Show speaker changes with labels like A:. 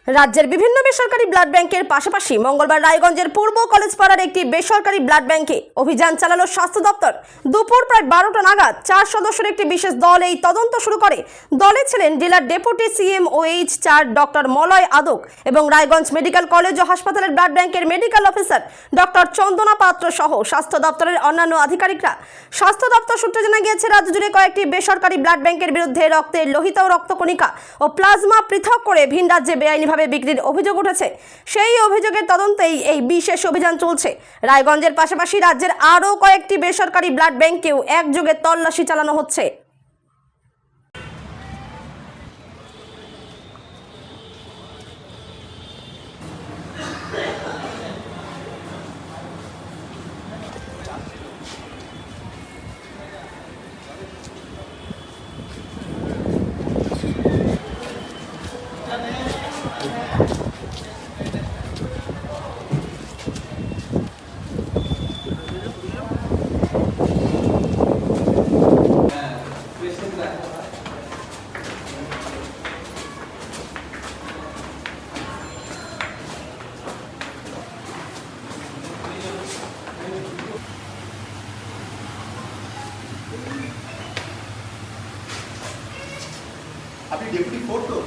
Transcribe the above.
A: রাজ্যের বিভিন্ন বেসরকারি ব্লাড ব্যাংকের পাশাপাশি মঙ্গলবার রায়গঞ্জের পূর্ব কলেজ পাড়ার একটি বেসরকারি ব্লাড ব্যাংকে অভিযান চালালো স্বাস্থ্য দপ্তর। দুপুর প্রায় 12টা নাগাদ 4 সদস্যের একটি বিশেষ দল এই তদন্ত শুরু করে। দলে ছিলেন জেলার deputy CMOH 4 doctor Malay Adak এবং রায়গঞ্জ মেডিকেল কলেজ ও হাসপাতালের ব্লাড ব্যাংকের মেডিকেল অফিসার ডক্টর চন্দনা পাত্র সহ স্বাস্থ্য দপ্তরের অন্যান্য আধিকারিকরা। স্বাস্থ্য দপ্তর সূত্রে জানা গিয়েছে, রাজ্য জুড়ে কয়েকটি বেসরকারি ব্লাড ব্যাংকের বিরুদ্ধে রক্তের লোহিত ও রক্তকণিকা ও প্লাজমা পৃথক করে ভিন রাজ্যে বেআইনি বিক্রির অভিযোগ উঠেছে। সেই অভিযোগের তদন্তেই এই বিশেষ অভিযান চলছে। রায়গঞ্জের পাশাপাশি রাজ্যের আরও কয়েকটি বেসরকারি ব্লাড ব্যাংকেও একযোগে তল্লাশি চালানো হচ্ছে।
B: আপনি ডেপুটি ফোর্থ তো